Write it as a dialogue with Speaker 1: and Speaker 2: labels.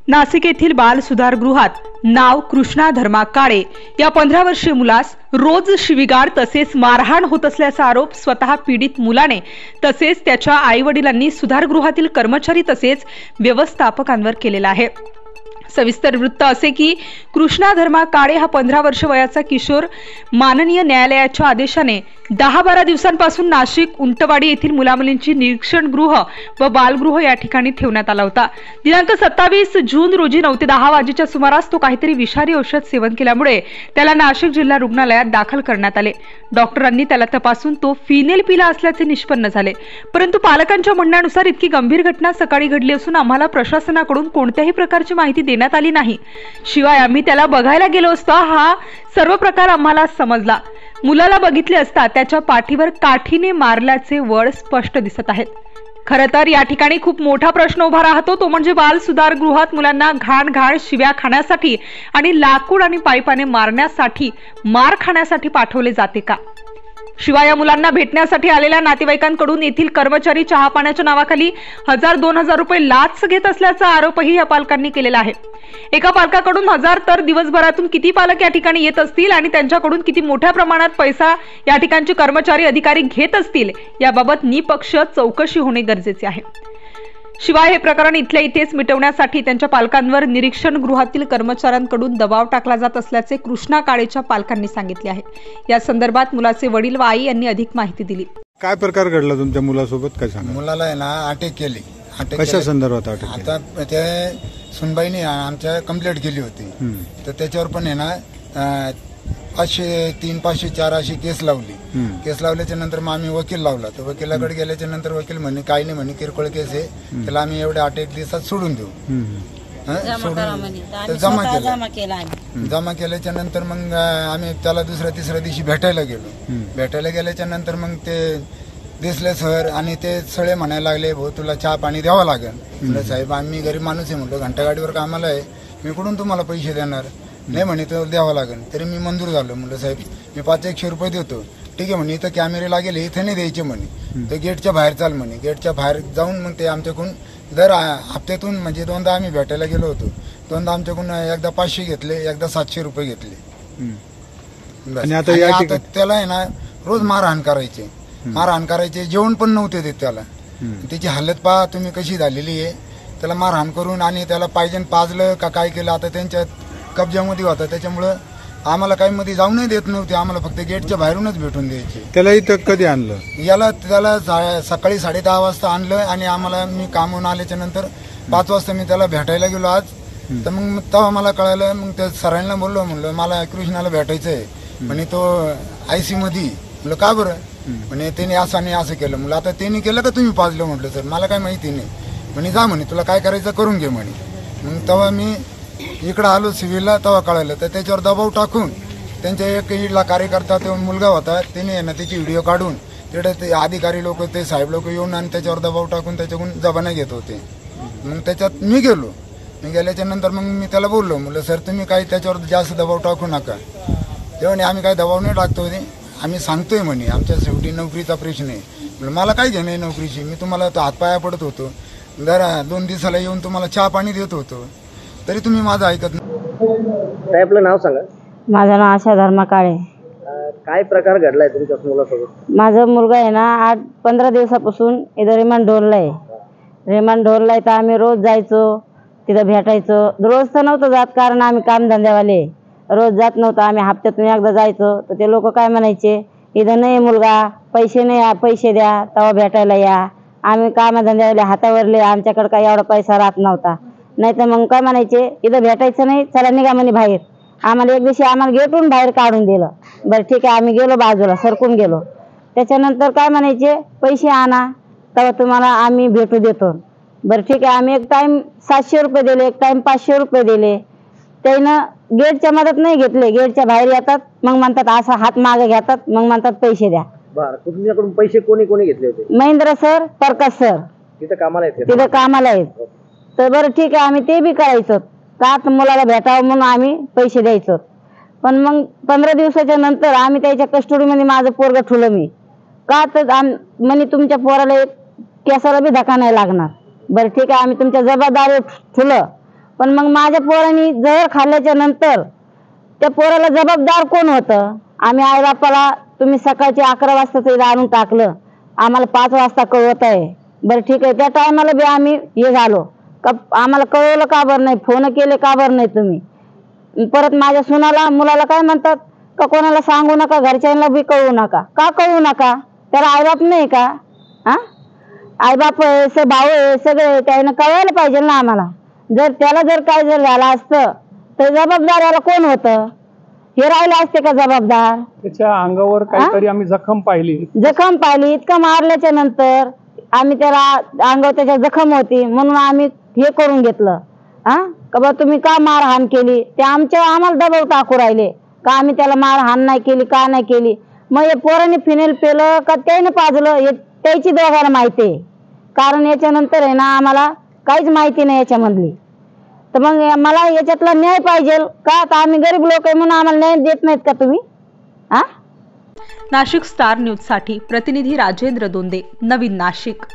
Speaker 1: नाशिक येथील बाल सुधारगृहात नाव कृष्णा धर्मा काळे या 15 वर्षीय मुलास रोज शिवीगाळ तसेच मारहाण होत असल्याचा आरोप स्वतः पीडित मुलाने तसेच त्याच्या आई वडिलांनी सुधारगृहातील कर्मचारी तसेच व्यवस्थापकांवर केलेला आहे। सविस्तर वृत्त असे की कृष्णा धर्मा काळे हा 15 वर्ष वयाचा किशोर माननीय न्यायालयाच्या आदेशाने 10-12 दिवसांपासून नाशिक उंटवाडी येथील मुलामुलींची निरीक्षण गृह व बालगृह या ठिकाणी ठेवण्यात आला होता। दिनांक 27 जून रोजी 9 ते 10 वाजेच्या सुमारास तो काहीतरी विषारी औषध सेवन केल्यामुळे त्याला नाशिक जिल्हा रुग्णालयात दाखल करण्यात आले। डॉक्टरांनी त्याला तपासून तो फिनेल पिला असल्याचे निष्पन्न झाले, परंतु पालकांच्या म्हणण्यानुसार इतकी गंभीर घटना सकाळी घडली असून आम्हाला प्रशासनाकडून कोणत्याही प्रकारची माहिती देण्यात आली नाही। शिवाय आम्ही त्याला बघायला गेलो असता हा सर्व प्रकार आम्हाला समजला। मुलाला बघितले असता त्याच्या पाठीवर काठीने मारल्याचे वळ स्पष्ट दिसत आहेत। खरं तर या ठिकाणी खूप मोठा प्रश्न उभा राहतो, तो म्हणजे बाल सुधारगृहात मुलांना घाण शिव्या खाण्यासाठी आणि लाकूड आणि पाईपाने मारण्यासाठी मार खाण्यासाठी पाठवले जाते का? शिवाय या मुलांना भेटण्यासाठी आलेल्या नातेवाईकांकडून येथील कर्मचारी चहा पाण्याच्या नावाखाली 1000-2000 रुपये लाच घेत असल्याचा आरोपही या पालकांनी केलेला आहे। एका पालकाकडून 1000 तर दिवसभरातून किती पालक या ठिकाणी येत असतील आणि त्यांच्याकडून किती मोठ्या प्रमाणात पैसा या ठिकाणचे कर्मचारी अधिकारी घेत असतील याबाबत निपक्ष चौकशी होणे गरजेचे आहे। शिवाय हे प्रकरण इथल्या इथेच मिटवण्यासाठी त्यांच्या पालकांवर निरीक्षण गृहातील कर्मचाऱ्यांकडून दबाव टाकला जात असल्याचे कृष्णा काळेच्या पालकांनी सांगितले आहे। या संदर्भात मुलाचे वडील व आई यांनी अधिक माहिती दिली।
Speaker 2: काय प्रकार घडला तुमच्या मुलासोबत, काय सांगा?
Speaker 3: मुलाला आहे ना अटॅक केली।
Speaker 2: कशा संदर्भात अटॅक?
Speaker 3: आता ते सुनबाईने आमच्या कंप्लेंट केली होती, तर त्याच्यावर पण आहे ना 503, 504 अशी केस लावली। केस लावल्याच्या नंतर मग आम्ही वकील लावला, तर वकिलाकडे गेल्याच्या नंतर वकील म्हणे काही नाही म्हणे, किरकोळ केस आहे, त्याला आम्ही एवढ्या 8-1 दिवसात सोडून देऊ। जमा केल्याच्या नंतर मग आम्ही त्याला दुसऱ्या-तिसऱ्या दिवशी भेटायला गेलो। भेटायला गेल्याच्या नंतर मग ते दिसले सर आणि ते सगळे म्हणायला लागले, भाऊ तुला चहा पाणी द्यावं लागेल। म्हणलं साहेब आम्ही गरीब माणूस आहे, म्हणलं घंटागाडीवर कामाला आहे, मी कुठून तुम्हाला पैसे देणार? नाही म्हणे तर द्यावं लागेल। तरी मी मंजूर झालो, म्हणलं साहेब मी 500 रुपये देतो। ठीक आहे म्हणे, इथं कॅमेरे लागेल, इथं नाही द्यायचे म्हणे, तर गेटच्या बाहेर चाल म्हणे। गेटच्या बाहेर जाऊन मग ते आमच्याकडून दर हप्त्यातून म्हणजे 2दा आम्ही भेटायला गेलो होतो, 2दा आमच्याकडून एकदा 500 घेतले, एकदा 700 रुपये घेतले। आणि आता त्याला आहे ना रोज मारहाण करायचे, जेवण पण नव्हते देत त्याला। त्याची हालत पहा तुम्ही कशी झालेली आहे। त्याला मारहाण करून आणि त्याला पायजन पाजलं का काय केलं, आता त्यांच्या कब्जामध्ये होता, त्याच्यामुळं आम्हाला काही मध्ये जाऊ नाही देत नव्हते, आम्हाला फक्त गेटच्या बाहेरूनच भेटून द्यायचे।
Speaker 2: त्याला इथं कधी आणलं?
Speaker 3: त्याला सकाळी 10:30 वाजता आणलं आणि आम्हाला मी कामून आल्याच्या नंतर 5 वाजता मी त्याला भेटायला गेलो आज। तर मग तेव्हा मला कळालं, मग त्या सरांना बोललो, म्हणलं मला कृष्णाला भेटायचं आहे म्हणे, तो IC मध्ये। म्हणलं का बरं? म्हणे त्याने असं नाही असं केलं। म्हणलं आता त्यांनी केलं का तुम्ही पाजलं? म्हटलं सर मला काय माहिती नाही। म्हणे जा म्हणे तुला काय करायचं करून घे म्हणे। मग तेव्हा मी इकडं आलो सिव्हिलला, तेव्हा कळालं, तर त्याच्यावर दबाव टाकून त्यांच्या एक इडला कार्यकर्ता तो मुलगा होता, त्याने ना त्याची व्हिडिओ काढून तिकडे ते अधिकारी लोक ते साहेब लोक येऊन आणि त्याच्यावर दबाव टाकून त्याच्याकडून जबाना घेत होते। मग त्याच्यात मी गेल्याच्या नंतर मग मी त्याला बोललो, म्हणलं सर तुम्ही काही त्याच्यावर जास्त दबाव टाकू नका। तेव्हा आम्ही काही दबाव नाही टाकतो, आम्ही सांगतोय म्हणे आमच्या शेवटी नोकरीचा प्रश्न आहे। म्हणजे मला काय घेणं आहे नोकरीची, मी तुम्हाला हातपाया पडत होतो, दर 2 दिवसाला येऊन तुम्हाला चहा पाणी देत होतो, तरी तुम्ही माझं ऐकत नाही।
Speaker 4: आपलं नाव सांगा।
Speaker 5: माझं नाव आशा धर्मा काळे।
Speaker 4: काय प्रकार घडलाय तुमच्या मुलासोबत?
Speaker 5: माझा मुलगा आहे ना 8-15 दिवसापासून इथं रिमांड ढोरला आहे, तर आम्ही रोज जायचो तिथं भेटायचो। रोज तर नव्हतं जात, कारण आम्ही कामधंद्यावाले रोज जात नव्हतं, आम्ही हप्त्यातून एकदा जायचो। तर ते लोक काय म्हणायचे, इथं नाही मुलगा, पैसे नाही, पैसे द्या तेव्हा भेटायला या। आम्ही कामधंद्यावाले हातावरले, आमच्याकडे काही एवढा पैसा राहत नव्हता। नाही तर मग काय म्हणायचे, इथं भेटायचं नाही, चला निघा म्हणे बाहेर। आम्हाला एक दिवशी आम्हाला गेटून बाहेर काढून दिलं। बरं ठीक आहे, आम्ही गेलो बाजूला सरकून गेलो। त्याच्यानंतर काय म्हणायचे, पैसे आणा तेव्हा तुम्हाला आम्ही भेटू देतो। बरं ठीक आहे, आम्ही एक टाइम 700 रुपये दिले, एक टाइम 500 रुपये दिले। त्यानं गेटच्या मदत नाही घेतले, गेटच्या बाहेर येतात, मग म्हणतात असा हात मागे घेतात, मग म्हणतात पैसे द्या।
Speaker 4: बरं, तुमच्याकडून पैसे कोणी घेतले होते?
Speaker 5: महेंद्र सर, प्रकाश सर
Speaker 4: तिथं कामाला आहेत।
Speaker 5: तर बरं ठीक आहे, आम्ही ते बी करायचो का मुलाला भेटावं म्हणून आम्ही पैसे द्यायचो। पण मग 15 दिवसाच्या नंतर आम्ही त्याच्या कस्टडीमध्ये माझं पोरगं ठुलं मी का, तर म्हणे तुमच्या पोराला एक केसाला बी धक्का नाही लागणार। बरं ठीक आहे, आम्ही तुमच्या जबाबदारी ठुलं, पण मग माझ्या पोरांनी जहर खाल्ल्याच्या नंतर त्या पोराला जबाबदार कोण होतं? आम्ही आई बापाला तुम्ही सकाळची 11 वाजता इथं आणून टाकलं, आम्हाला 5 वाजता कळवत आहे. बरं ठीक आहे, त्या टायमाला बी आम्ही हे झालो का आम्हाला कळवलं का बरं नाही, फोन केले का बरं नाही तुम्ही? परत माझ्या सुनाला मुलाला काय म्हणतात का कोणाला सांगू नका, घरच्यांना बी कळवू नका. का कळवू नका? त्याला आईबाप नाही का? हा, आईबाप आहे, भाऊ आहे, सगळे त्यानं कळवायला पाहिजे ना आम्हाला. जर त्याला जर काय जर झालं असतं तर जबाबदार याला कोण होतं? हे राहिले असते का जबाबदार?
Speaker 6: त्याच्या अंगावर काहीतरी आम्ही जखम पाहिली.
Speaker 5: इतकं मारल्याच्या नंतर आम्ही त्याला अंगावर त्याच्या जखम होती म्हणून आम्ही हे करून घेतलं. हा, का बा तुम्ही का मारहाण केली? ते आम्हाला दबाव टाकू राहिले का आम्ही त्याला मारहाण नाही केली, का नाही केली. मग हे पोरांनी फिनेल पेलं का त्याने पाजलं हे त्याची दोघांना माहिती आहे. कारण याच्यानंतर आहे ना आम्हाला काहीच माहिती नाही याच्यामधली. तर मग मला याच्यातला न्याय पाहिजे का? तर आम्ही गरीब लोक आहे म्हणून आम्हाला न्याय देत नाहीत का तुम्ही? हा.
Speaker 1: नाशिक स्टार न्यूज साठी प्रतिनिधी राजेंद्र दोंदे, नवीन नाशिक.